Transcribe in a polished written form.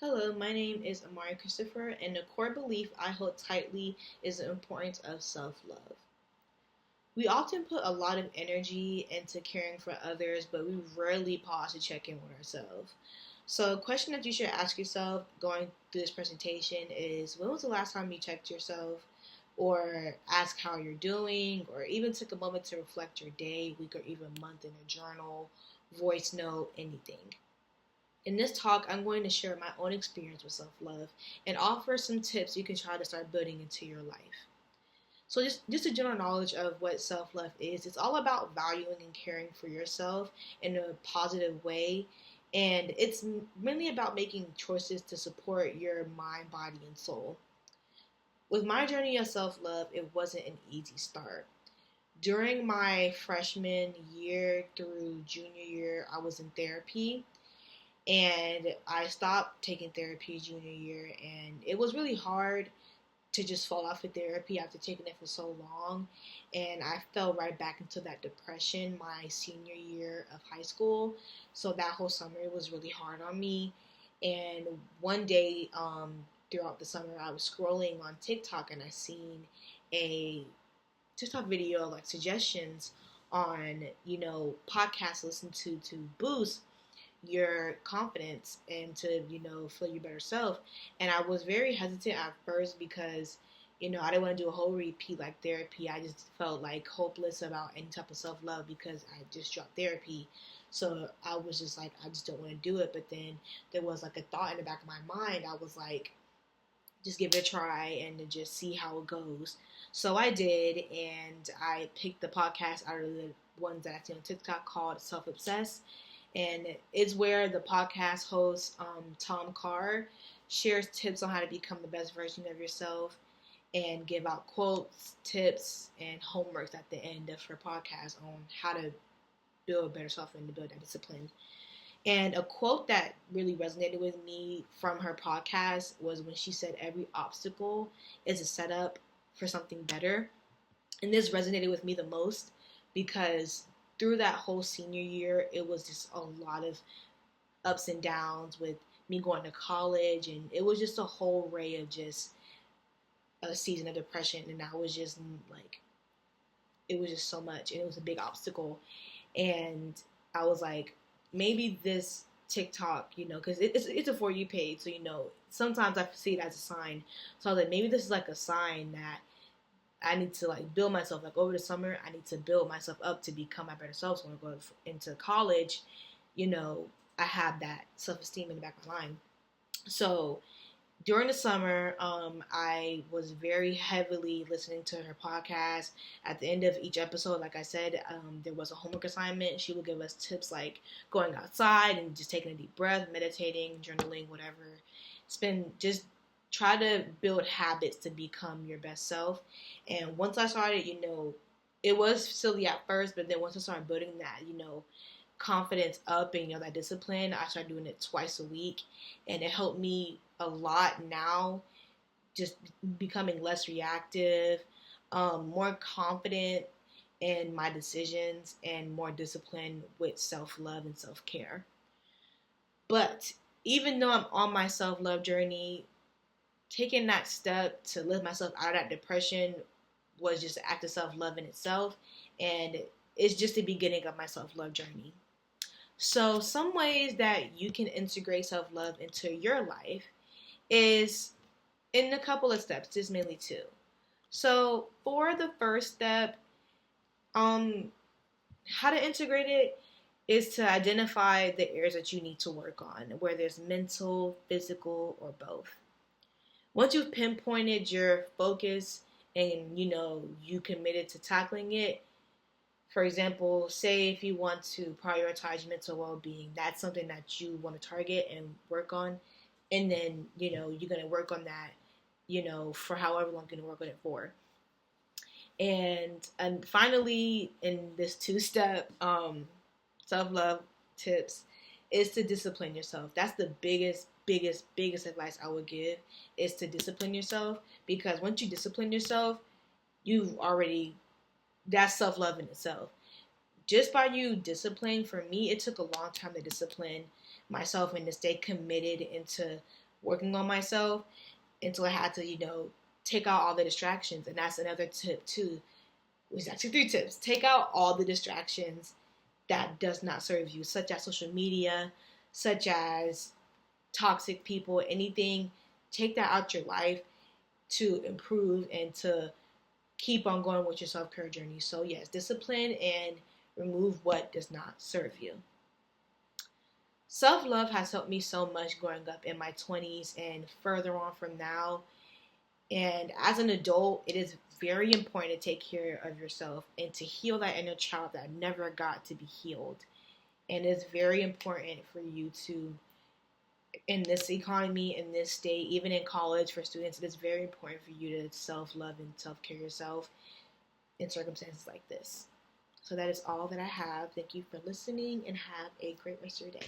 Hello, my name is Amari Christopher, and the core belief I hold tightly is the importance of self love. We often put a lot of energy into caring for others, but we rarely pause to check in with ourselves. So, a question that you should ask yourself going through this presentation is when was the last time you checked yourself? Or ask how you're doing, or even took a moment to reflect your day, week, or even month in a journal, voice note, anything. In this talk, I'm going to share my own experience with self love and offer some tips you can try to start building into your life. So, just a general knowledge of what self love is. It's all about valuing and caring for yourself in a positive way. And it's mainly about making choices to support your mind, body, and soul. With my journey of self love, it wasn't an easy start. During my freshman year through junior year, I was in therapy and I stopped taking therapy junior year, and it was really hard to just fall off of therapy after taking it for so long. And I fell right back into that depression my senior year of high school. So that whole summer it was really hard on me. And one day, throughout the summer, I was scrolling on TikTok and I seen a TikTok video of like suggestions on podcasts to listen to boost your confidence and to feel your better self. And I was very hesitant at first because I didn't want to do a whole repeat like therapy. I just felt like hopeless about any type of self-love because I just dropped therapy. So I was just like, I just don't want to do it. But then there was like a thought in the back of my mind. I was like, just give it a try and to just see how it goes. So I did, and I picked the podcast out of the ones that I see on TikTok called Self Obsessed, and it's where the podcast host Tom Carr shares tips on how to become the best version of yourself and give out quotes, tips, and homeworks at the end of her podcast on how to build a better self and to build that discipline. And a quote that really resonated with me from her podcast was when she said, "Every obstacle is a setup for something better." And this resonated with me the most because through that whole senior year, it was just a lot of ups and downs with me going to college. And it was just a whole array of just a season of depression. And I was just like, it was just so much. And it was a big obstacle. And I was like, maybe this TikTok, because it's a For You page, so sometimes I see it as a sign. So I was like, maybe this is like a sign that I need to like build myself. Like over the summer, I need to build myself up to become my better self. So when I go into college, I have that self esteem in the back of my mind. So during the summer, I was very heavily listening to her podcast. At the end of each episode, like I said, there was a homework assignment. She would give us tips like going outside and just taking a deep breath, meditating, journaling, whatever. Just try to build habits to become your best self. And once I started, it was silly at first, but then once I started building that, confidence up and that discipline, I started doing it twice a week, and it helped me a lot now, just becoming less reactive, more confident in my decisions, and more disciplined with self-love and self-care. But even though I'm on my self-love journey, taking that step to lift myself out of that depression was just an act of self-love in itself, and it's just the beginning of my self-love journey. So some ways that you can integrate self-love into your life is in a couple of steps. There's mainly two. So for the first step, how to integrate it is to identify the areas that you need to work on, whether it's mental, physical, or both. Once you've pinpointed your focus and you committed to tackling it, for example, say if you want to prioritize mental well-being, that's something that you want to target and work on. And then, you're going to work on that, for however long you're going to work on it for. And finally, in this two-step self-love tips is to discipline yourself. That's the biggest advice I would give, is to discipline yourself, because once you discipline yourself, you've already, that's self-love in itself. Just by you disciplining, for me, it took a long time to discipline myself and to stay committed into working on myself until I had to, take out all the distractions. And that's another tip too. Which is actually 3 tips. Take out all the distractions that does not serve you, such as social media, such as toxic people, anything. Take that out your life to improve and to keep on going with your self-care journey. So yes, discipline and remove what does not serve you. Self-love has helped me so much growing up in my 20s and further on from now. And as an adult, it is very important to take care of yourself and to heal that inner child that never got to be healed. And it's very important for you to, in this economy, in this state, even in college for students, it is very important for you to self-love and self-care yourself in circumstances like this. So that is all that I have. Thank you for listening and have a great rest of your day.